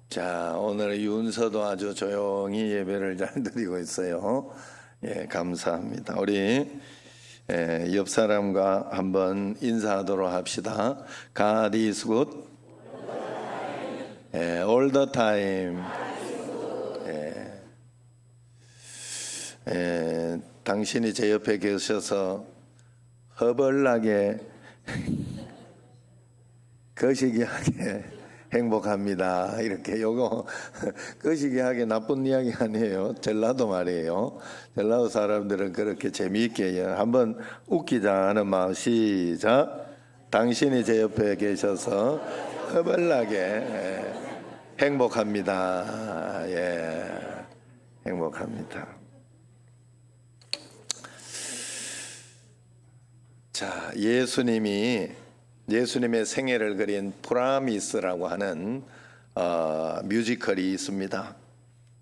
자, 오늘 윤서도 아주 조용히 예배를 잘 드리고 있어요. 예, 감사합니다. 우리 옆 사람과 한번 인사하도록 합시다. God is good all the time. 당신이 제 옆에 계셔서 허벌나게 거시기하게 행복합니다. 이렇게 요거 거시기하게 나쁜 이야기 아니에요. 전라도 말이에요. 전라도 사람들은 그렇게 재미있게 한번 웃기자 하는 마음. 시작. 당신이 제 옆에 계셔서 허벌나게 행복합니다. 예, 행복합니다. 자, 예수님의 생애를 그린 프라미스라고 하는 뮤지컬이 있습니다.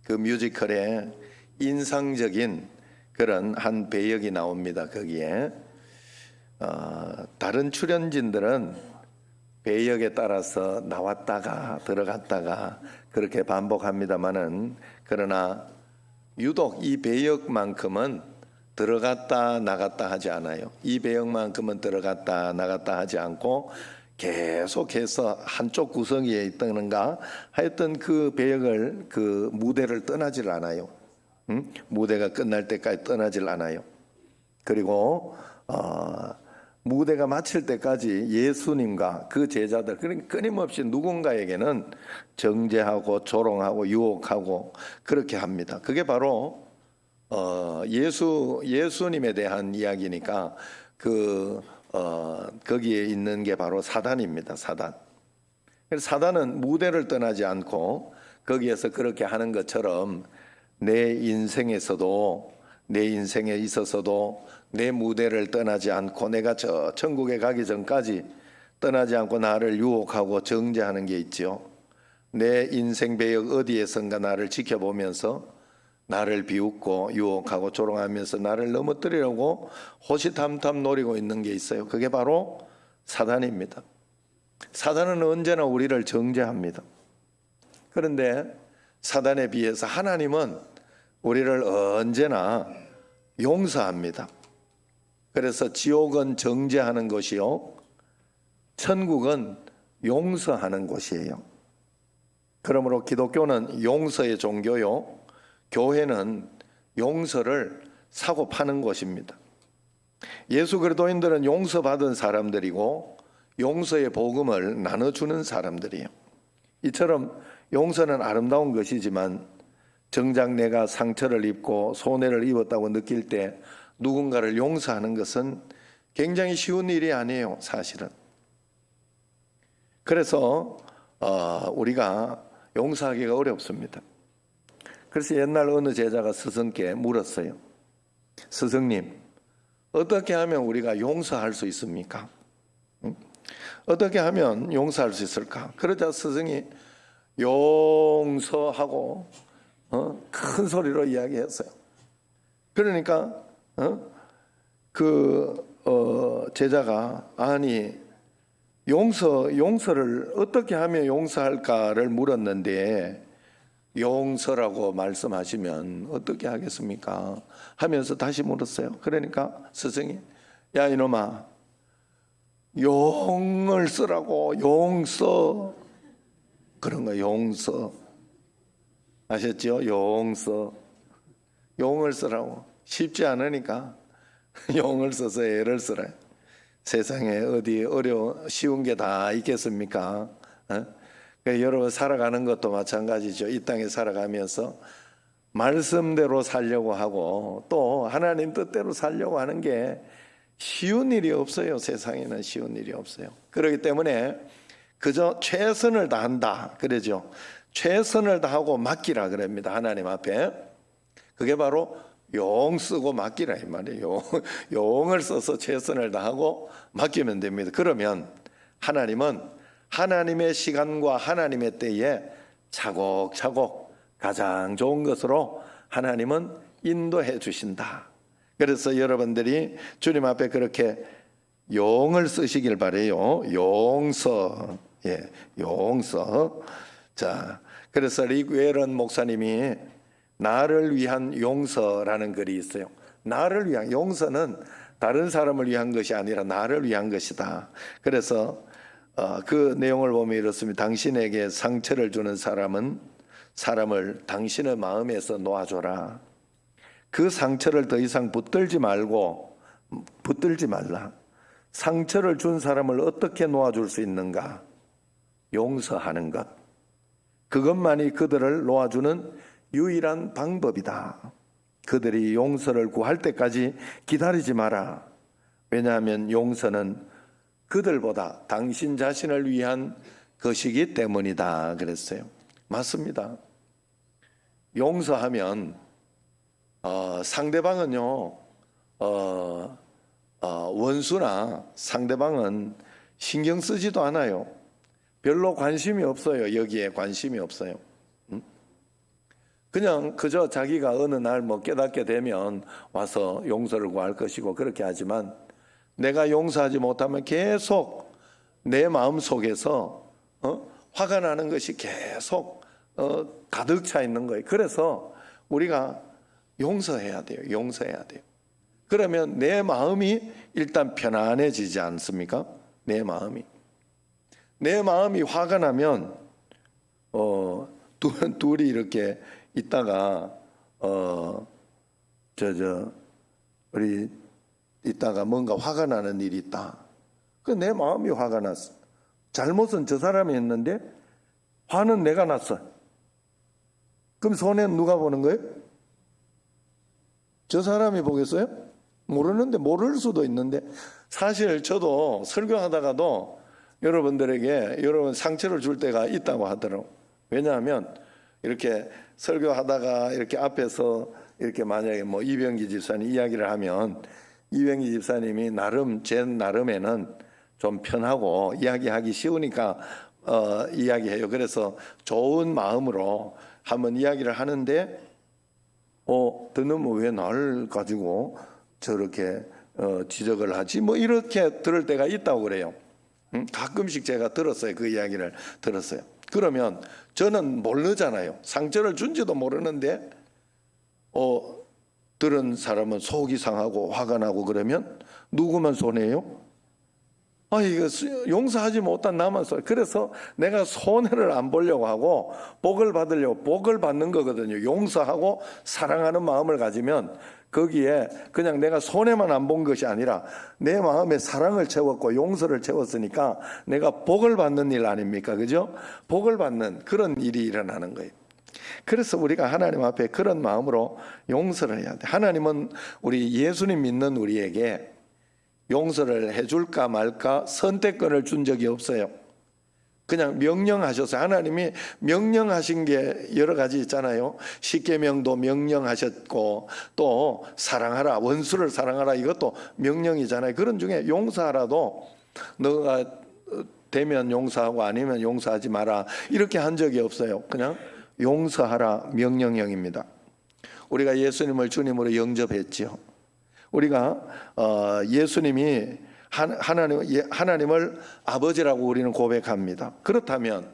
그 뮤지컬에 인상적인 그런 한 배역이 나옵니다. 거기에 다른 출연진들은 배역에 따라서 나왔다가 들어갔다가 그렇게 반복합니다마는, 그러나 유독 이 배역만큼은 들어갔다 나갔다 하지 않아요. 이 배역만큼은 들어갔다 나갔다 하지 않고 계속해서 한쪽 구석에 있던가 하여튼 그 배역을, 그 무대를 떠나질 않아요. 무대가 끝날 때까지 떠나질 않아요. 그리고 무대가 마칠 때까지 예수님과 그 제자들, 그러니까 끊임없이 누군가에게는 정죄하고 조롱하고 유혹하고 그렇게 합니다. 그게 바로 예수님에 대한 이야기니까 거기에 있는 게 바로 사단입니다. 사단. 그래서 사단은 무대를 떠나지 않고 거기에서 그렇게 하는 것처럼 내 인생에서도, 내 인생에 있어서도 내 무대를 떠나지 않고 내가 저 천국에 가기 전까지 떠나지 않고 나를 유혹하고 정죄하는 게 있죠. 내 인생 배역 어디에선가 나를 지켜보면서 나를 비웃고 유혹하고 조롱하면서 나를 넘어뜨리려고 호시탐탐 노리고 있는 게 있어요. 그게 바로 사단입니다. 사단은 언제나 우리를 정죄합니다. 그런데 사단에 비해서 하나님은 우리를 언제나 용서합니다. 그래서 지옥은 정죄하는 곳이요, 천국은 용서하는 곳이에요. 그러므로 기독교는 용서의 종교요, 교회는 용서를 사고 파는 것입니다. 예수 그리스도인들은 용서받은 사람들이고 용서의 복음을 나눠주는 사람들이에요. 이처럼 용서는 아름다운 것이지만 정작 내가 상처를 입고 손해를 입었다고 느낄 때 누군가를 용서하는 것은 굉장히 쉬운 일이 아니에요, 사실은. 그래서 우리가 용서하기가 어렵습니다. 그래서 옛날 어느 제자가 스승께 물었어요. 스승님, 어떻게 하면 우리가 용서할 수 있습니까? 어떻게 하면 용서할 수 있을까? 그러자 스승이 용서하고 큰 소리로 이야기했어요. 그러니까 제자가 아니 용서를 어떻게 하면 용서할까를 물었는데, 용서라고 말씀하시면 어떻게 하겠습니까? 하면서 다시 물었어요. 그러니까 스승이, 야 이놈아, 용을 쓰라고. 용서, 그런 거 용서, 아셨죠? 용서, 용을 쓰라고. 쉽지 않으니까 용을 써서 애를 쓰라. 세상에 어디 쉬운 게 다 있겠습니까? 그러니까 여러분 살아가는 것도 마찬가지죠. 이 땅에 살아가면서 말씀대로 살려고 하고 또 하나님 뜻대로 살려고 하는 게 쉬운 일이 없어요. 세상에는 쉬운 일이 없어요. 그렇기 때문에 그저 최선을 다한다 그러죠. 최선을 다하고 맡기라 그럽니다. 하나님 앞에. 그게 바로 용 쓰고 맡기라 이 말이에요. 용을 써서 최선을 다하고 맡기면 됩니다. 그러면 하나님은 하나님의 시간과 하나님의 때에 차곡차곡 가장 좋은 것으로 하나님은 인도해 주신다. 그래서 여러분들이 주님 앞에 그렇게 용을 쓰시길 바래요. 용서. 예, 용서. 자, 그래서 릭 웰런 목사님이 나를 위한 용서라는 글이 있어요. 나를 위한 용서는 다른 사람을 위한 것이 아니라 나를 위한 것이다. 그래서 그 내용을 보면 이렇습니다. 당신에게 상처를 주는 사람을 당신의 마음에서 놓아줘라. 그 상처를 더 이상 붙들지 말라. 상처를 준 사람을 어떻게 놓아줄 수 있는가? 용서하는 것. 그것만이 그들을 놓아주는 유일한 방법이다. 그들이 용서를 구할 때까지 기다리지 마라. 왜냐하면 용서는 그들보다 당신 자신을 위한 것이기 때문이다. 그랬어요. 맞습니다. 용서하면 상대방은요, 원수나 상대방은 신경 쓰지도 않아요. 별로 관심이 없어요. 여기에 관심이 없어요. 그냥 그저 자기가 어느 날 깨닫게 되면 와서 용서를 구할 것이고 그렇게 하지만 내가 용서하지 못하면 계속 내 마음 속에서 화가 나는 것이 계속 가득 차 있는 거예요. 그래서 우리가 용서해야 돼요. 용서해야 돼요. 그러면 내 마음이 일단 편안해지지 않습니까? 내 마음이 화가 나면 둘이 이렇게 있다가 우리 있다가 뭔가 화가 나는 일이 있다. 그 내 마음이 화가 났어. 잘못은 저 사람이 했는데 화는 내가 났어. 그럼 손해는 누가 보는 거예요? 저 사람이 보겠어요? 모르는데, 모를 수도 있는데, 사실 저도 설교하다가도 여러분 상처를 줄 때가 있다고 하더라고요. 왜냐하면 이렇게 설교하다가 이렇게 앞에서 이렇게 만약에 이병기 집사님 이야기를 하면 이병기 집사님이 제 나름에는 좀 편하고 이야기하기 쉬우니까 이야기해요. 그래서 좋은 마음으로 한번 이야기를 하는데 너는 왜 나를 가지고 저렇게 지적을 하지? 이렇게 들을 때가 있다고 그래요. 가끔씩 제가 들었어요. 그 이야기를 들었어요. 그러면 저는 모르잖아요. 상처를 준지도 모르는데 들은 사람은 속이 상하고 화가 나고 그러면 누구만 손해요? 이거 용서하지 못한 나만 손해. 그래서 내가 손해를 안 보려고 하고 복을 받으려고 복을 받는 거거든요. 용서하고 사랑하는 마음을 가지면 거기에 그냥 내가 손해만 안 본 것이 아니라 내 마음에 사랑을 채웠고 용서를 채웠으니까 내가 복을 받는 일 아닙니까? 그죠? 복을 받는 그런 일이 일어나는 거예요. 그래서 우리가 하나님 앞에 그런 마음으로 용서를 해야 돼. 하나님은 우리 예수님 믿는 우리에게 용서를 해줄까 말까 선택권을 준 적이 없어요. 그냥 명령하셨어요. 하나님이 명령하신 게 여러 가지 있잖아요. 십계명도 명령하셨고 또 사랑하라, 원수를 사랑하라, 이것도 명령이잖아요. 그런 중에 용서하라도 너가 되면 용서하고 아니면 용서하지 마라 이렇게 한 적이 없어요. 그냥 용서하라 명령형입니다. 우리가 예수님을 주님으로 영접했지요. 우리가 예수님이 하나님을 아버지라고 우리는 고백합니다. 그렇다면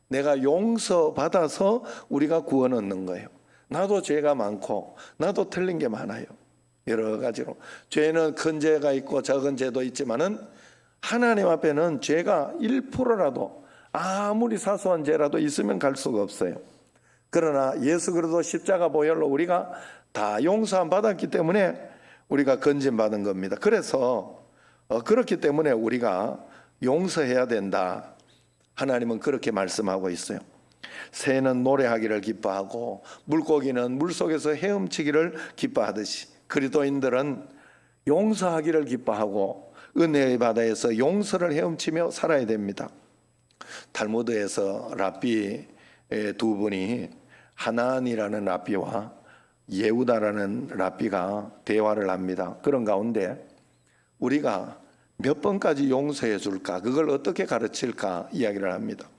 내가 용서받아서 우리가 구원 얻는 거예요. 나도 죄가 많고 나도 틀린 게 많아요. 여러 가지로 죄는 큰 죄가 있고 작은 죄도 있지만은 하나님 앞에는 죄가 1%라도 아무리 사소한 죄라도 있으면 갈 수가 없어요. 그러나 예수 그리스도 십자가 보혈로 우리가 다 용서함 받았기 때문에 우리가 건진받은 겁니다. 그래서 그렇기 때문에 우리가 용서해야 된다. 하나님은 그렇게 말씀하고 있어요. 새는 노래하기를 기뻐하고 물고기는 물속에서 헤엄치기를 기뻐하듯이 그리스도인들은 용서하기를 기뻐하고 은혜의 바다에서 용서를 헤엄치며 살아야 됩니다. 탈무드에서 랍비 두 분이 하나니라는 랍비와 예후다라는 랍비가 대화를 합니다. 그런 가운데 우리가 몇 번까지 용서해 줄까? 그걸 어떻게 가르칠까? 이야기를 합니다.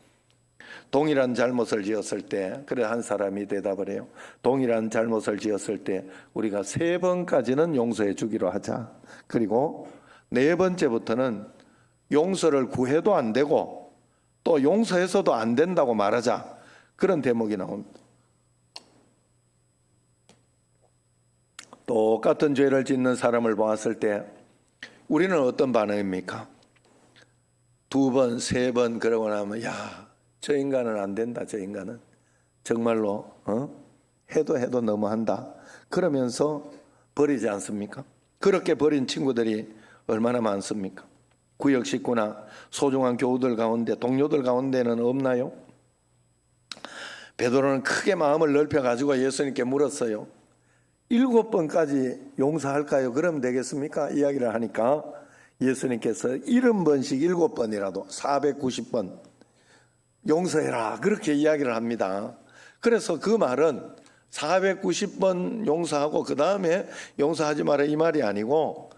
동일한 잘못을 지었을 때, 그래 한 사람이 대답을 해요. 동일한 잘못을 지었을 때 우리가 3번까지는 용서해 주기로 하자. 그리고 네 번째부터는 용서를 구해도 안 되고 또 용서해서도 안 된다고 말하자, 그런 대목이 나옵니다. 똑같은 죄를 짓는 사람을 보았을 때 우리는 어떤 반응입니까? 두 번, 세 번 그러고 나면 야, 저 인간은 안 된다. 저 인간은 정말로 해도 너무한다. 그러면서 버리지 않습니까? 그렇게 버린 친구들이 얼마나 많습니까? 구역 식구나 소중한 교우들 가운데, 동료들 가운데는 없나요? 베드로는 크게 마음을 넓혀가지고 예수님께 물었어요. 7번까지 용서할까요? 그러면 되겠습니까? 이야기를 하니까 예수님께서 70번씩 7번이라도 490번 용서해라, 그렇게 이야기를 합니다. 그래서 그 말은 490번 용서하고 그 다음에 용서하지 마라 이 말이 아니고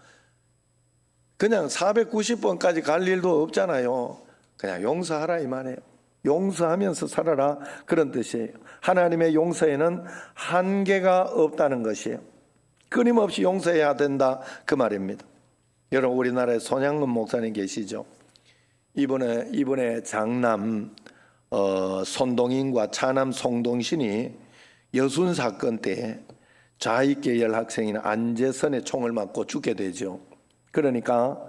그냥 490번까지 갈 일도 없잖아요. 그냥 용서하라 이 말이에요. 용서하면서 살아라, 그런 뜻이에요. 하나님의 용서에는 한계가 없다는 것이에요. 끊임없이 용서해야 된다, 그 말입니다. 여러분, 우리나라에 손양근 목사님 계시죠? 이번에 장남 손동인과 차남 송동신이 여순 사건 때 좌익계열 학생인 안재선의 총을 맞고 죽게 되죠. 그러니까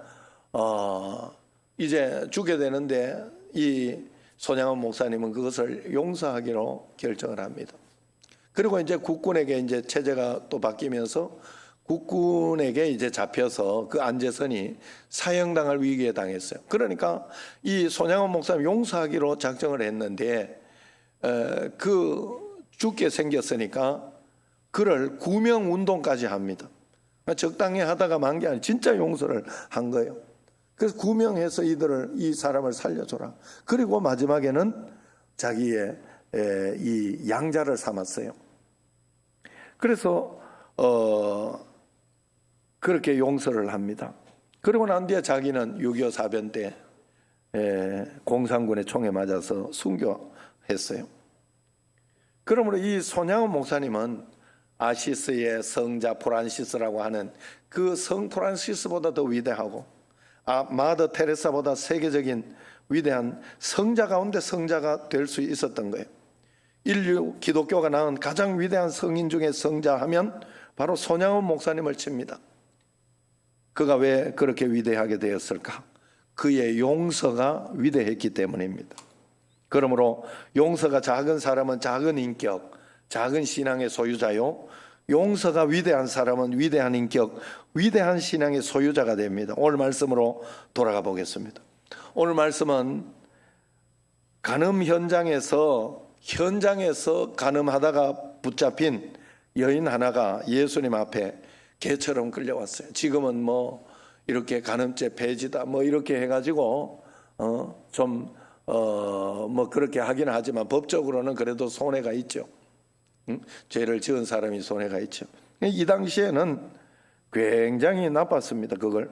이제 죽게 되는데 이 손양원 목사님은 그것을 용서하기로 결정을 합니다. 그리고 이제 국군에게 이제 체제가 또 바뀌면서 국군에게 이제 잡혀서 그 안재선이 사형당할 위기에 당했어요. 그러니까 이 손양원 목사님 용서하기로 작정을 했는데 그 죽게 생겼으니까 그를 구명 운동까지 합니다. 적당히 하다가 만 게 아니라 진짜 용서를 한 거예요. 그래서 구명해서 이 사람을 살려줘라. 그리고 마지막에는 자기의 이 양자를 삼았어요. 그래서 그렇게 용서를 합니다. 그러고 난 뒤에 자기는 6.25 사변 때 공산군의 총에 맞아서 순교했어요. 그러므로 이 손양원 목사님은 아시스의 성자 프란시스라고 하는 그 성 프란시스보다 더 위대하고 마더 테레사보다 세계적인 위대한 성자 가운데 성자가 될 수 있었던 거예요. 인류 기독교가 낳은 가장 위대한 성인 중에 성자 하면 바로 손양원 목사님을 칩니다. 그가 왜 그렇게 위대하게 되었을까? 그의 용서가 위대했기 때문입니다. 그러므로 용서가 작은 사람은 작은 인격, 작은 신앙의 소유자요, 용서가 위대한 사람은 위대한 인격, 위대한 신앙의 소유자가 됩니다. 오늘 말씀으로 돌아가 보겠습니다. 오늘 말씀은 간음 현장에서 간음하다가 붙잡힌 여인 하나가 예수님 앞에 개처럼 끌려왔어요. 지금은 뭐 이렇게 간음죄 폐지다 뭐 이렇게 해가지고 뭐 그렇게 하긴 하지만 법적으로는 그래도 손해가 있죠. 죄를 지은 사람이 손해가 있죠. 이 당시에는 굉장히 나빴습니다. 그걸.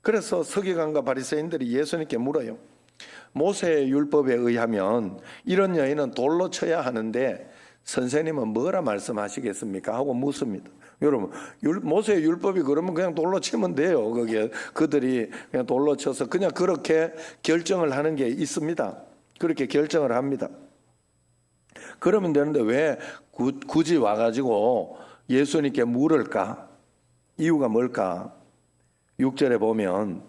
그래서 서기관과 바리새인들이 예수님께 물어요. 모세의 율법에 의하면 이런 여인은 돌로 쳐야 하는데 선생님은 뭐라 말씀하시겠습니까? 하고 묻습니다. 여러분, 모세의 율법이 그러면 그냥 돌로 치면 돼요. 거기에 그들이 그냥 돌로 쳐서 그냥 그렇게 결정을 하는 게 있습니다. 그렇게 결정을 합니다. 그러면 되는데 왜 굳이 와가지고 예수님께 물을까? 이유가 뭘까? 6절에 보면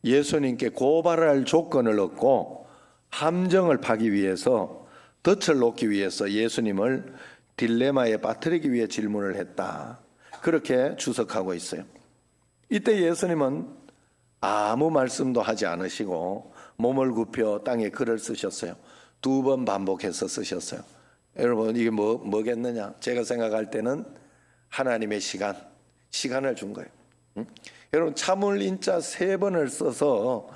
예수님께 고발할 조건을 얻고 함정을 파기 위해서, 덫을 놓기 위해서 예수님을 딜레마에 빠뜨리기 위해 질문을 했다. 그렇게 주석하고 있어요. 이때 예수님은 아무 말씀도 하지 않으시고 몸을 굽혀 땅에 글을 쓰셨어요. 2번 반복해서 쓰셨어요. 여러분, 이게 뭐겠느냐? 제가 생각할 때는 하나님의 시간을 준 거예요. 여러분, 참을 인자 3번을 써서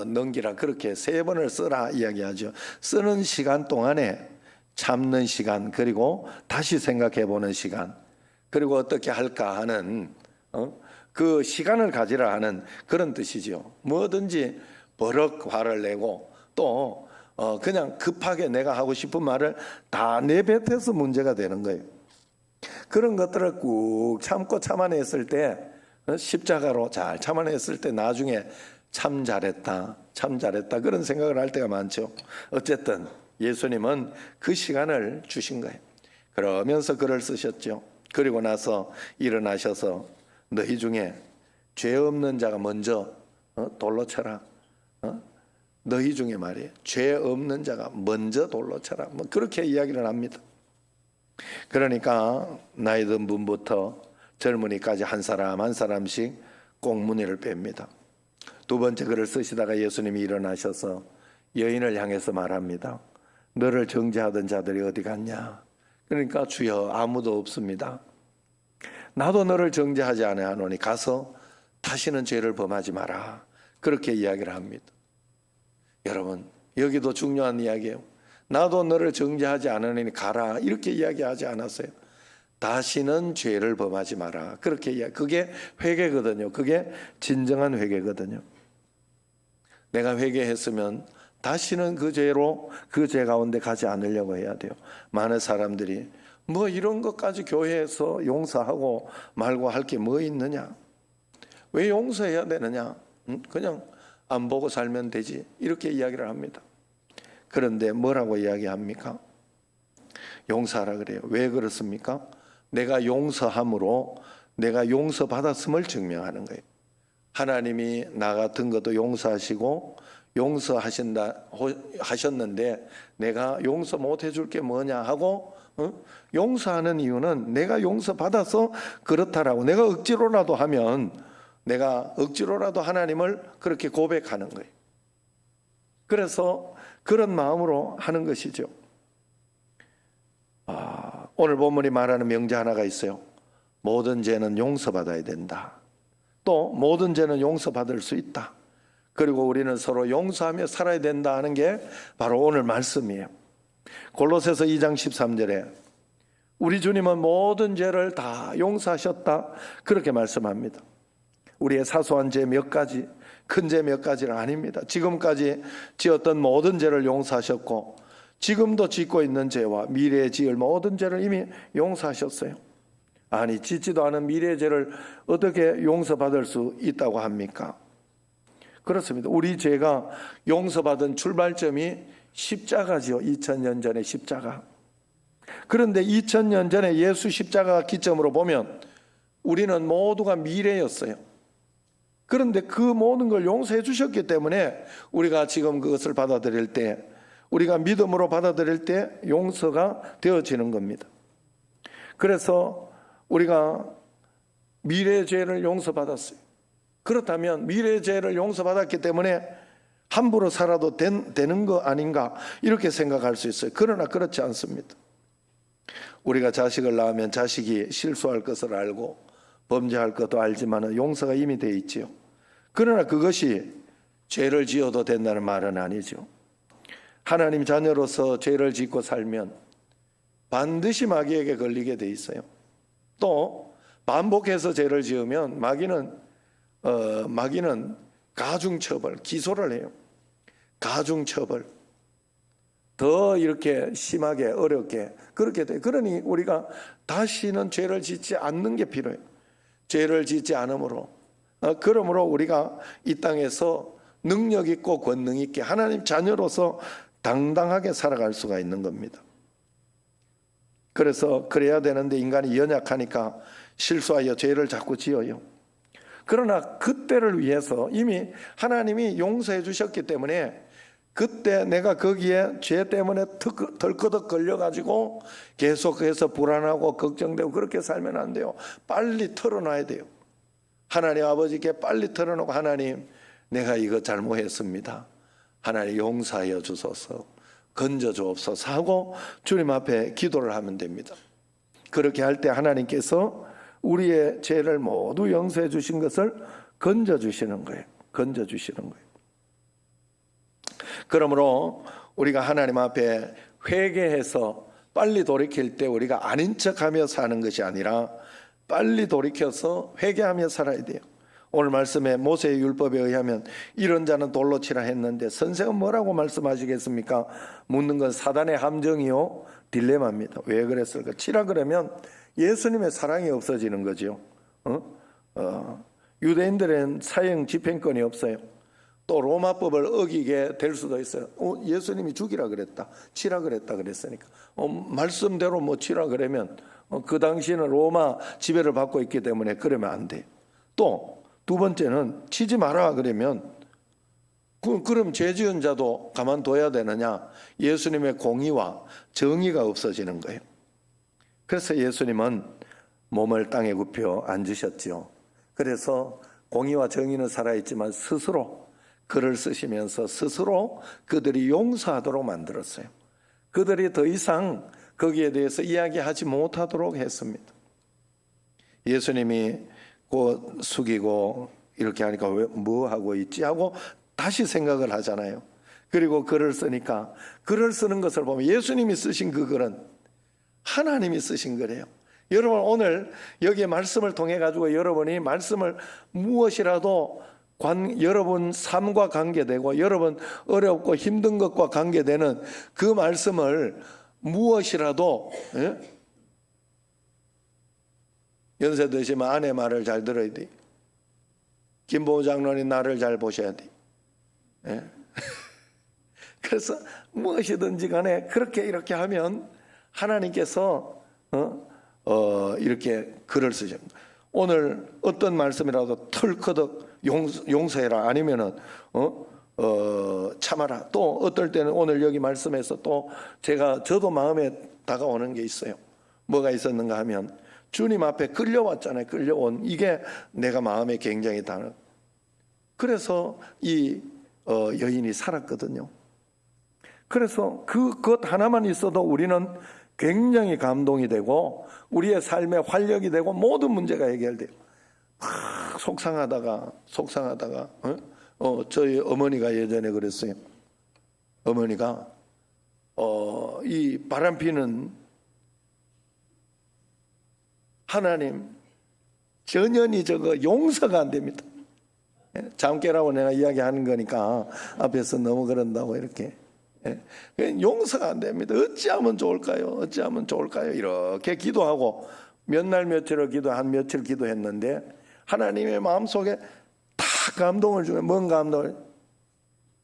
넘기라, 그렇게 3번을 쓰라 이야기하죠. 쓰는 시간 동안에 참는 시간, 그리고 다시 생각해 보는 시간, 그리고 어떻게 할까 하는 그 시간을 가지라 하는 그런 뜻이죠. 뭐든지 버럭 화를 내고 또 그냥 급하게 내가 하고 싶은 말을 다 내뱉어서 문제가 되는 거예요. 그런 것들을 꾹 참고 참아냈을 때 십자가로 잘 참아냈을 때 나중에 참 잘했다 그런 생각을 할 때가 많죠. 어쨌든 예수님은 그 시간을 주신 거예요. 그러면서 글을 쓰셨죠. 그리고 나서 일어나셔서 너희 중에 죄 없는 자가 먼저 돌로 쳐라. 너희 중에 말이에요. 죄 없는 자가 먼저 돌로 쳐라. 뭐 그렇게 이야기를 합니다. 그러니까 나이 든 분부터 젊은이까지 한 사람 한 사람씩 꽁무니를 뺍니다. 두 번째 글을 쓰시다가 예수님이 일어나셔서 여인을 향해서 말합니다. 너를 정죄하던 자들이 어디 갔냐? 그러니까 주여 아무도 없습니다. 나도 너를 정죄하지 아니하노니 가서 다시는 죄를 범하지 마라. 그렇게 이야기를 합니다. 여러분 여기도 중요한 이야기예요. 나도 너를 정죄하지 않으니 가라 이렇게 이야기하지 않았어요. 다시는 죄를 범하지 마라 그렇게 이야기. 그게 회개거든요. 그게 진정한 회개거든요. 내가 회개했으면 다시는 그 죄로 그 죄 가운데 가지 않으려고 해야 돼요. 많은 사람들이 뭐 이런 것까지 교회에서 용서하고 말고 할 게 뭐 있느냐, 왜 용서해야 되느냐, 그냥 안 보고 살면 되지 이렇게 이야기를 합니다. 그런데 뭐라고 이야기합니까? 용서하라 그래요. 왜 그렇습니까? 내가 용서함으로 내가 용서받았음을 증명하는 거예요. 하나님이 나 같은 것도 용서하시고 하셨는데 내가 용서 못 해줄 게 뭐냐 하고 용서하는 이유는 내가 용서받아서 그렇다라고. 내가 억지로라도 하면 내가 억지로라도 하나님을 그렇게 고백하는 거예요. 그래서 그런 마음으로 하는 것이죠. 오늘 본문이 말하는 명제 하나가 있어요. 모든 죄는 용서받아야 된다. 또 모든 죄는 용서받을 수 있다. 그리고 우리는 서로 용서하며 살아야 된다 하는 게 바로 오늘 말씀이에요. 골로새서 2장 13절에 우리 주님은 모든 죄를 다 용서하셨다 그렇게 말씀합니다. 우리의 사소한 죄 몇 가지, 큰 죄 몇 가지는 아닙니다. 지금까지 지었던 모든 죄를 용서하셨고 지금도 짓고 있는 죄와 미래에 지을 모든 죄를 이미 용서하셨어요. 아니 짓지도 않은 미래의 죄를 어떻게 용서받을 수 있다고 합니까? 그렇습니다. 우리 죄가 용서받은 출발점이 십자가지요. 2000년 전의 십자가. 그런데 2000년 전에 예수 십자가 기점으로 보면 우리는 모두가 미래였어요. 그런데 그 모든 걸 용서해 주셨기 때문에 우리가 지금 그것을 받아들일 때, 우리가 믿음으로 받아들일 때 용서가 되어지는 겁니다. 그래서 우리가 미래의 죄를 용서받았어요. 그렇다면 미래의 죄를 용서받았기 때문에 함부로 살아도 되는 거 아닌가 이렇게 생각할 수 있어요. 그러나 그렇지 않습니다. 우리가 자식을 낳으면 자식이 실수할 것을 알고 범죄할 것도 알지만 용서가 이미 되어 있지요. 그러나 그것이 죄를 지어도 된다는 말은 아니죠. 하나님 자녀로서 죄를 짓고 살면 반드시 마귀에게 걸리게 돼 있어요. 또 반복해서 죄를 지으면 마귀는 가중처벌, 기소를 해요. 가중처벌. 더 이렇게 심하게 어렵게 그렇게 돼요. 그러니 우리가 다시는 죄를 짓지 않는 게 필요해요. 죄를 짓지 않으므로 그러므로 우리가 이 땅에서 능력 있고 권능 있게 하나님 자녀로서 당당하게 살아갈 수가 있는 겁니다. 그래서 그래야 되는데 인간이 연약하니까 실수하여 죄를 자꾸 지어요. 그러나 그때를 위해서 이미 하나님이 용서해 주셨기 때문에 그때 내가 거기에 죄 때문에 덜커덕 걸려가지고 계속해서 불안하고 걱정되고 그렇게 살면 안 돼요. 빨리 털어놔야 돼요. 하나님 아버지께 빨리 털어놓고 하나님 내가 이거 잘못했습니다. 하나님 용서하여 주소서, 건져 주옵소서 하고 주님 앞에 기도를 하면 됩니다. 그렇게 할 때 하나님께서 우리의 죄를 모두 용서해 주신 것을 건져 주시는 거예요. 건져 주시는 거예요. 그러므로 우리가 하나님 앞에 회개해서 빨리 돌이킬 때 우리가 아닌 척하며 사는 것이 아니라 빨리 돌이켜서 회개하며 살아야 돼요. 오늘 말씀에 모세의 율법에 의하면 이런 자는 돌로 치라 했는데 선생은 뭐라고 말씀하시겠습니까? 묻는 건 사단의 함정이요 딜레마입니다. 왜 그랬을까? 치라 그러면 예수님의 사랑이 없어지는 거죠. 유대인들은 사형 집행권이 없어요. 또 로마법을 어기게 될 수도 있어요. 예수님이 죽이라 그랬다, 치라 그랬다 그랬으니까 말씀대로 뭐 치라 그러면 그 당시에는 로마 지배를 받고 있기 때문에 그러면 안 돼요. 또 두 번째는 치지 마라 그러면 그럼 죄 지은 자도 가만둬야 되느냐? 예수님의 공의와 정의가 없어지는 거예요. 그래서 예수님은 몸을 땅에 굽혀 앉으셨지요. 그래서 공의와 정의는 살아있지만 스스로 글을 쓰시면서 스스로 그들이 용서하도록 만들었어요. 그들이 더 이상 거기에 대해서 이야기하지 못하도록 했습니다. 예수님이 곧 숙이고 이렇게 하니까 왜 뭐 하고 있지 하고 다시 생각을 하잖아요. 그리고 글을 쓰니까 글을 쓰는 것을 보면 예수님이 쓰신 그 글은 하나님이 쓰신 글이에요. 여러분 오늘 여기에 말씀을 통해 가지고 여러분이 말씀을 무엇이라도 여러분 삶과 관계되고 여러분 어렵고 힘든 것과 관계되는 그 말씀을 무엇이라도 연세 드시면 아내 말을 잘 들어야 돼. 김보호 장로님 나를 잘 보셔야 돼. 그래서 무엇이든지 간에 그렇게 이렇게 하면 하나님께서 이렇게 글을 쓰십니다. 오늘 어떤 말씀이라도 털커덕 용서해라 아니면은 참아라. 또 어떨 때는 오늘 여기 말씀에서 또 저도 마음에 다가오는 게 있어요. 뭐가 있었는가 하면 주님 앞에 끌려왔잖아요. 끌려온 이게 내가 마음에 굉장히 다는. 그래서 이 여인이 살았거든요. 그래서 그것 하나만 있어도 우리는 굉장히 감동이 되고 우리의 삶에 활력이 되고 모든 문제가 해결돼요. 속상하다가 저희 어머니가 예전에 그랬어요. 어머니가 이 바람피는 하나님 전연이 저거 용서가 안 됩니다. 잠 깨라고 내가 이야기하는 거니까 앞에서 너무 그런다고 이렇게 용서가 안 됩니다. 어찌하면 좋을까요? 어찌하면 좋을까요? 이렇게 기도하고 몇 날 며칠을 한 며칠 기도했는데 하나님의 마음속에 다 감동을 주면 뭔 감동을?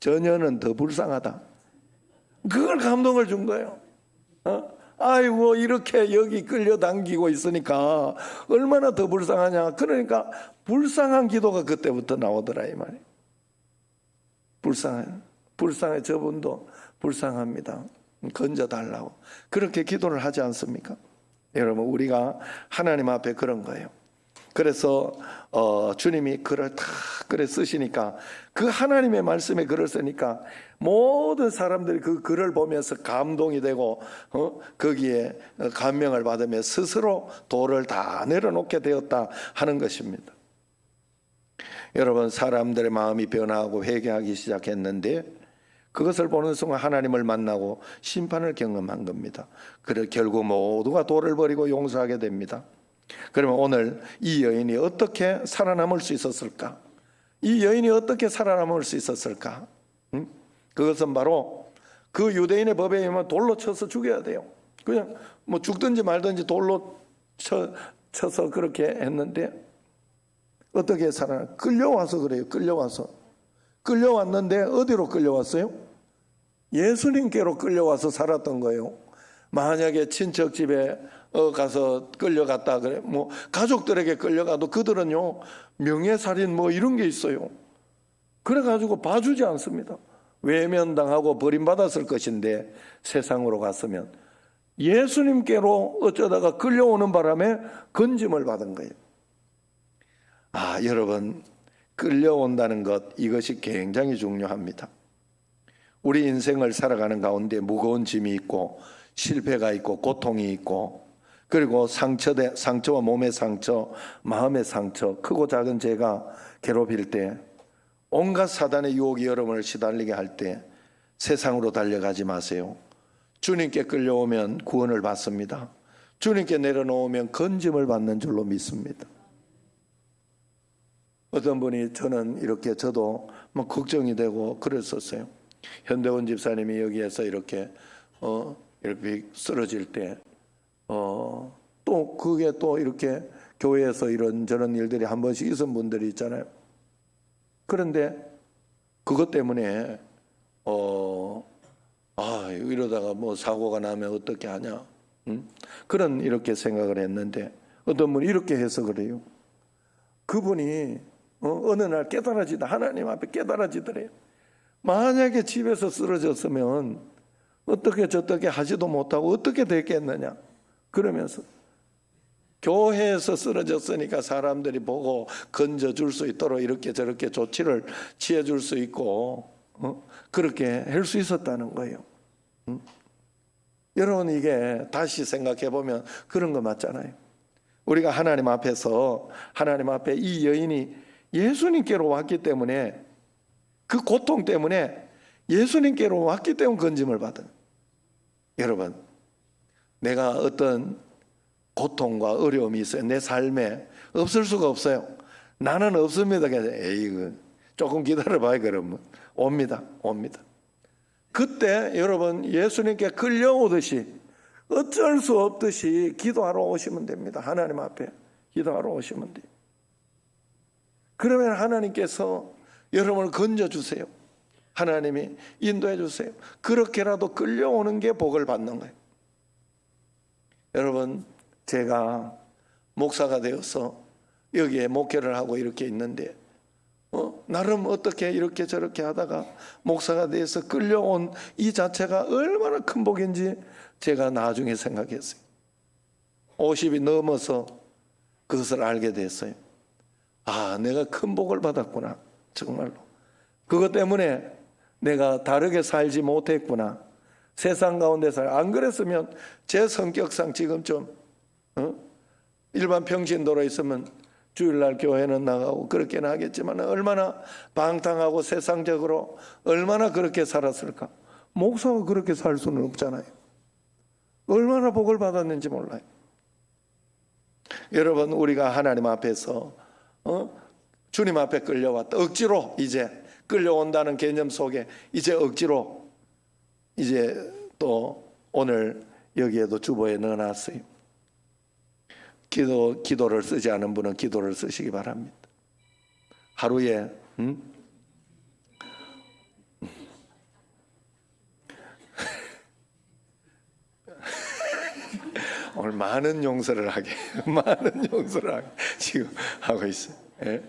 전혀는 더 불쌍하다. 그걸 감동을 준 거예요. 아이고 이렇게 여기 끌려당기고 있으니까 얼마나 더 불쌍하냐. 그러니까 불쌍한 기도가 그때부터 나오더라 이 말이에요. 불쌍해 저분도 불쌍합니다. 건져달라고 그렇게 기도를 하지 않습니까? 여러분 우리가 하나님 앞에 그런 거예요. 그래서 주님이 글을 다 글에 쓰시니까 그 하나님의 말씀에 글을 쓰니까 모든 사람들이 그 글을 보면서 감동이 되고 거기에 감명을 받으며 스스로 돌을 다 내려놓게 되었다 하는 것입니다. 여러분 사람들의 마음이 변화하고 회개하기 시작했는데 그것을 보는 순간 하나님을 만나고 심판을 경험한 겁니다. 그래 결국 모두가 돌을 버리고 용서하게 됩니다. 그러면 오늘 이 여인이 어떻게 살아남을 수 있었을까? 이 여인이 어떻게 살아남을 수 있었을까? 그것은 바로 그 유대인의 법에 의하면 돌로 쳐서 죽여야 돼요. 그냥 뭐 죽든지 말든지 돌로 쳐서 그렇게 했는데 어떻게 살아나? 끌려와서 그래요. 끌려왔는데 어디로 끌려왔어요? 예수님께로 끌려와서 살았던 거예요. 만약에 친척 집에 가서 끌려갔다 그래 뭐 가족들에게 끌려가도 그들은요 명예살인 뭐 이런 게 있어요. 그래가지고 봐주지 않습니다. 외면당하고 버림받았을 것인데 세상으로 갔으면 예수님께로 어쩌다가 끌려오는 바람에 건짐을 받은 거예요. 여러분 끌려온다는 것 이것이 굉장히 중요합니다. 우리 인생을 살아가는 가운데 무거운 짐이 있고 실패가 있고 고통이 있고 그리고 상처와 몸의 상처, 마음의 상처, 크고 작은 죄가 괴롭힐 때 온갖 사단의 유혹이 여러분을 시달리게 할 때 세상으로 달려가지 마세요. 주님께 끌려오면 구원을 받습니다. 주님께 내려놓으면 건짐을 받는 줄로 믿습니다. 어떤 분이 저는 이렇게 저도 막 걱정이 되고 그랬었어요. 현대원 집사님이 여기에서 이렇게 쓰러질 때 또 그게 또 이렇게 교회에서 이런저런 일들이 한 번씩 있은 분들이 있잖아요. 그런데 그것 때문에 이러다가 뭐 사고가 나면 어떻게 하냐, 그런 이렇게 생각을 했는데 어떤 분이 이렇게 해석을 해요. 그분이 어느 날 깨달아지다, 하나님 앞에 깨달아지더래요. 만약에 집에서 쓰러졌으면 어떻게 저떻게 하지도 못하고 어떻게 됐겠느냐, 그러면서 교회에서 쓰러졌으니까 사람들이 보고 건져줄 수 있도록 이렇게 저렇게 조치를 취해줄 수 있고 그렇게 할 수 있었다는 거예요. 여러분, 이게 다시 생각해 보면 그런 거 맞잖아요. 우리가 하나님 앞에서, 하나님 앞에 이 여인이 예수님께로 왔기 때문에, 그 고통 때문에 예수님께로 왔기 때문에 건짐을 받은. 여러분, 내가 어떤 고통과 어려움이 있어요. 내 삶에 없을 수가 없어요. 나는 없습니다. 에이, 조금 기다려봐요. 그러면 옵니다. 그때 여러분, 예수님께 끌려오듯이 어쩔 수 없듯이 기도하러 오시면 됩니다. 하나님 앞에 기도하러 오시면 돼요. 그러면 하나님께서 여러분을 건져주세요. 하나님이 인도해 주세요. 그렇게라도 끌려오는 게 복을 받는 거예요. 여러분, 제가 목사가 되어서 여기에 목회를 하고 이렇게 있는데 나름 어떻게 이렇게 저렇게 하다가 목사가 돼서 끌려온 이 자체가 얼마나 큰 복인지 제가 나중에 생각했어요. 50이 넘어서 그것을 알게 됐어요. 내가 큰 복을 받았구나, 정말로. 그것 때문에 내가 다르게 살지 못했구나. 세상 가운데 안 그랬으면 제 성격상 지금쯤 일반 평신도로 있으면 주일날 교회는 나가고 그렇게는 하겠지만 얼마나 방탕하고 세상적으로 얼마나 그렇게 살았을까. 목사가 그렇게 살 수는 없잖아요. 얼마나 복을 받았는지 몰라요. 여러분, 우리가 하나님 앞에서 주님 앞에 끌려왔다, 억지로 이제 끌려온다는 개념 속에 이제 억지로 이제 또 오늘 여기에도 주보에 넣어놨어요. 기도를 쓰지 않은 분은 기도를 쓰시기 바랍니다. 하루에 오늘 많은 용서를 하게 지금 하고 있어요. 예?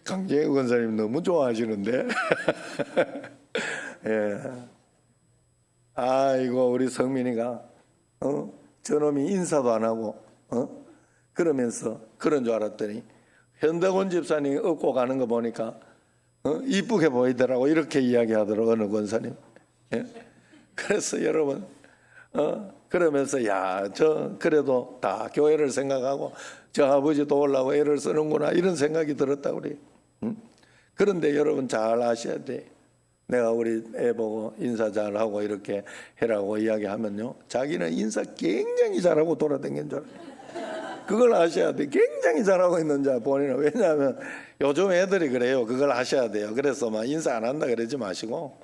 강재희 권사님 너무 좋아하시는데. 예. 아이고, 우리 성민이가 저놈이 인사도 안 하고 그러면서 그런 줄 알았더니 현덕원 집사님이 업고 가는 거 보니까 이쁘게 보이더라고, 이렇게 이야기하더라고, 어느 권사님. 예? 그래서 여러분 그러면서 저 그래도 다 교회를 생각하고 저 아버지도 올라고 애를 쓰는구나, 이런 생각이 들었다 그래요. 그런데 여러분 잘 아셔야 돼. 내가 우리 애 보고 인사 잘하고 이렇게 해라고 이야기하면요, 자기는 인사 굉장히 잘하고 돌아다니는 줄 알아요. 그걸 아셔야 돼. 굉장히 잘하고 있는 줄 본인은. 왜냐하면 요즘 애들이 그래요. 그걸 아셔야 돼요. 그래서 막 인사 안 한다 그러지 마시고.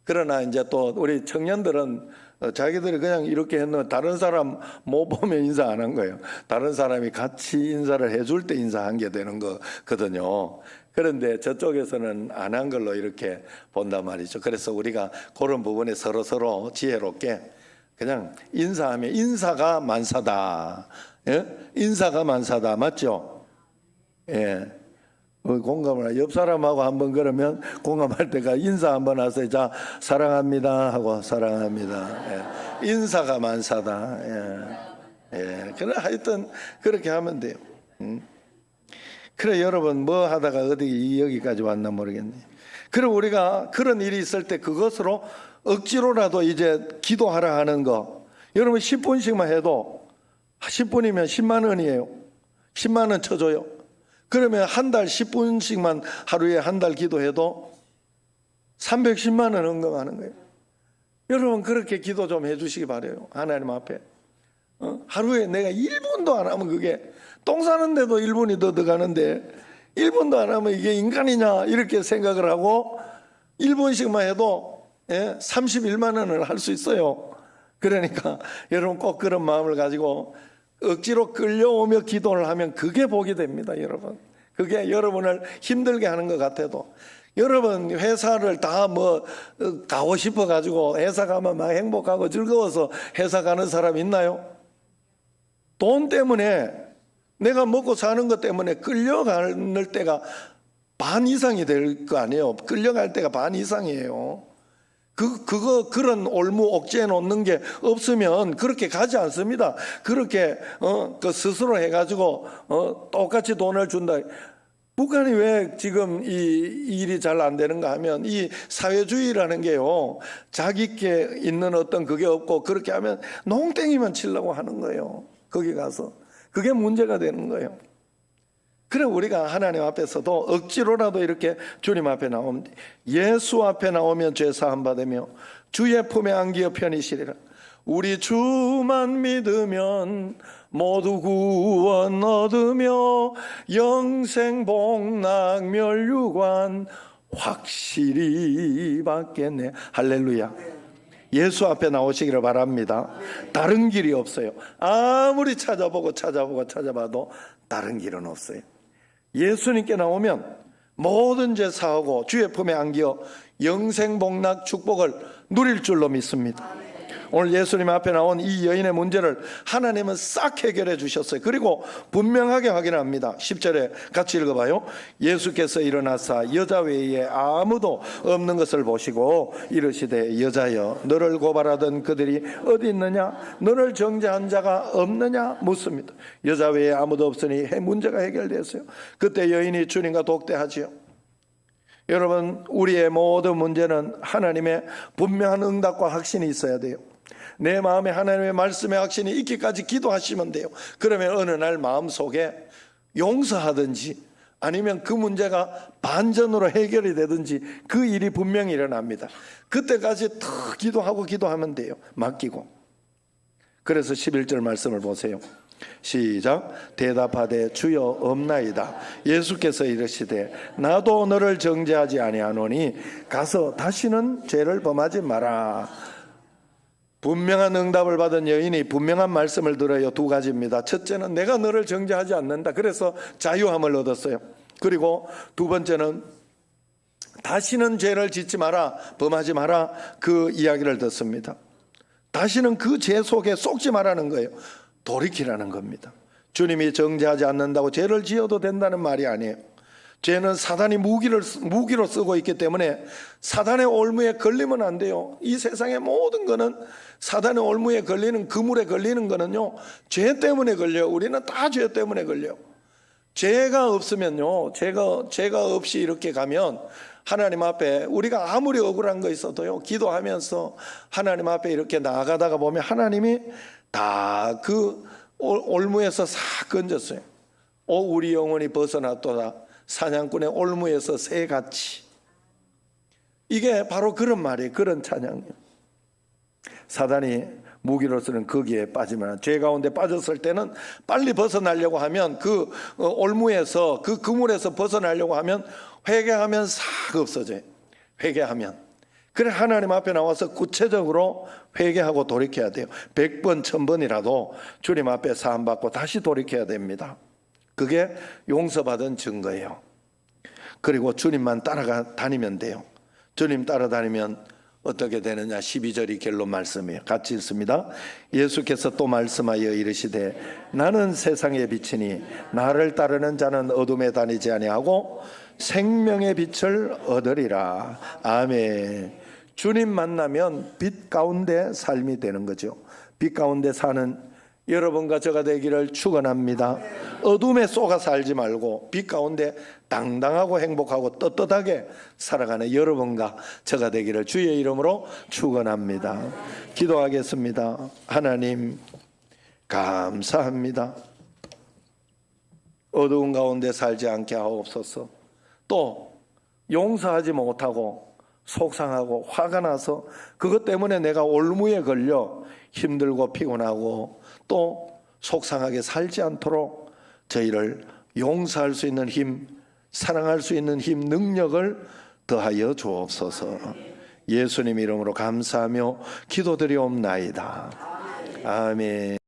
그러나 이제 또 우리 청년들은 자기들이 그냥 이렇게 했는데 다른 사람 못 보면 인사 안 한 거예요. 다른 사람이 같이 인사를 해줄 때 인사한 게 되는 거거든요. 그런데 저쪽에서는 안 한 걸로 이렇게 본단 말이죠. 그래서 우리가 그런 부분에 서로 지혜롭게 그냥 인사하면 인사가 만사다. 예? 인사가 만사다. 맞죠? 예. 공감을 옆 사람하고 한번 그러면 공감할 때가 인사 한번 하세요. 자, 사랑합니다 하고 사랑합니다. 예. 인사가 만사다. 예. 그래, 하여튼 그렇게 하면 돼요. 그래, 여러분 뭐 하다가 어디 여기까지 왔나 모르겠네. 그럼 우리가 그런 일이 있을 때 그것으로 억지로라도 이제 기도하라 하는 거, 여러분 10분씩만 해도 10분이면 10만 원이에요. 10만 원 쳐줘요. 그러면 한 달 10분씩만 하루에 한 달 기도해도 310만 원 헌금하는 거예요. 여러분 그렇게 기도 좀 해주시기 바라요. 하나님 앞에 하루에 내가 1분도 안 하면, 그게 똥 싸는데도 1분이 더 들어가는데 1분도 안 하면 이게 인간이냐 이렇게 생각을 하고 1분씩만 해도 31만 원을 할 수 있어요. 그러니까 여러분 꼭 그런 마음을 가지고 억지로 끌려오며 기도를 하면 그게 복이 됩니다, 여러분. 그게 여러분을 힘들게 하는 것 같아도, 여러분 회사를 다 가고 싶어 가지고 회사 가면 막 행복하고 즐거워서 회사 가는 사람 있나요? 돈 때문에, 내가 먹고 사는 것 때문에 끌려갈 때가 반 이상이 될 거 아니에요. 끌려갈 때가 반 이상이에요. 그런 올무 옥죄해 놓는 게 없으면 그렇게 가지 않습니다. 그렇게 그 스스로 해가지고 똑같이 돈을 준다. 북한이 왜 지금 이 일이 잘 안 되는가 하면, 이 사회주의라는 게요, 자기께 있는 어떤 그게 없고, 그렇게 하면 농땡이만 치려고 하는 거예요. 거기 가서 그게 문제가 되는 거예요. 그래 우리가 하나님 앞에서도 억지로라도 이렇게 주님 앞에 나오면, 예수 앞에 나오면 죄 사함 받으며 주의 품에 안기어 편히 쉬리라. 우리 주만 믿으면 모두 구원 얻으며 영생 복락 멸류관 확실히 받겠네. 할렐루야. 예수 앞에 나오시기를 바랍니다. 다른 길이 없어요. 아무리 찾아봐도 다른 길은 없어요. 예수님께 나오면 모든 죄 사하고 주의 품에 안기어 영생 복락 축복을 누릴 줄로 믿습니다. 오늘 예수님 앞에 나온 이 여인의 문제를 하나님은 싹 해결해 주셨어요. 그리고 분명하게 확인합니다. 10절에 같이 읽어봐요. 예수께서 일어나사 여자 외에 아무도 없는 것을 보시고 이르시되, 여자여, 너를 고발하던 그들이 어디 있느냐? 너를 정죄한 자가 없느냐? 묻습니다. 여자 외에 아무도 없으니 문제가 해결되었어요. 그때 여인이 주님과 독대하지요. 여러분, 우리의 모든 문제는 하나님의 분명한 응답과 확신이 있어야 돼요. 내 마음에 하나님의 말씀의 확신이 있기까지 기도하시면 돼요. 그러면 어느 날 마음속에 용서하든지 아니면 그 문제가 반전으로 해결이 되든지 그 일이 분명히 일어납니다. 그때까지 더 기도하면 돼요. 맡기고. 그래서 11절 말씀을 보세요. 시작. 대답하되 주여 없나이다. 예수께서 이르시되, 나도 너를 정죄하지 아니하노니 가서 다시는 죄를 범하지 마라. 분명한 응답을 받은 여인이 분명한 말씀을 들어요. 두 가지입니다. 첫째는 내가 너를 정죄하지 않는다. 그래서 자유함을 얻었어요. 그리고 두 번째는 다시는 죄를 짓지 마라, 범하지 마라, 그 이야기를 듣습니다. 다시는 그 죄 속에 쏙지 말라는 거예요. 돌이키라는 겁니다. 주님이 정죄하지 않는다고 죄를 지어도 된다는 말이 아니에요. 죄는 사단이 무기로 쓰고 있기 때문에 사단의 올무에 걸리면 안 돼요. 이 세상의 모든 거는 사단의 올무에 걸리는, 그물에 걸리는 거는요, 죄 때문에 걸려요. 우리는 다 죄 때문에 걸려요. 죄가 없으면요, 죄가 없이 이렇게 가면 하나님 앞에 우리가 아무리 억울한 거 있어도요, 기도하면서 하나님 앞에 이렇게 나아가다가 보면 하나님이 다 그 올무에서 싹 건졌어요. 우리 영혼이 벗어났도다. 사냥꾼의 올무에서 새같이. 이게 바로 그런 말이에요. 그런 찬양이에요. 사단이 무기로서는 거기에 빠지면, 죄 가운데 빠졌을 때는 빨리 벗어나려고 하면, 그 올무에서, 그 그물에서 벗어나려고 하면 회개하면 싹 없어져요. 회개하면. 그래 하나님 앞에 나와서 구체적으로 회개하고 돌이켜야 돼요. 100번 1000번이라도 주님 앞에 사함받고 다시 돌이켜야 됩니다. 그게 용서받은 증거예요. 그리고 주님만 따라다니면 돼요. 주님 따라다니면 어떻게 되느냐. 12절이 결론 말씀이에요. 같이 읽습니다. 예수께서 또 말씀하여 이르시되, 나는 세상의 빛이니 나를 따르는 자는 어둠에 다니지 아니하고 생명의 빛을 얻으리라. 아멘. 주님 만나면 빛 가운데 삶이 되는 거죠. 빛 가운데 사는 여러분과 저가 되기를 축원합니다. 어둠에 쏘가 살지 말고 빛 가운데 당당하고 행복하고 떳떳하게 살아가는 여러분과 저가 되기를 주의 이름으로 축원합니다. 기도하겠습니다. 하나님 감사합니다. 어두운 가운데 살지 않게 하옵소서. 또 용서하지 못하고 속상하고 화가 나서 그것 때문에 내가 올무에 걸려 힘들고 피곤하고 또 속상하게 살지 않도록 저희를 용서할 수 있는 힘, 사랑할 수 있는 힘, 능력을 더하여 주옵소서. 예수님 이름으로 감사하며 기도드리옵나이다. 아멘.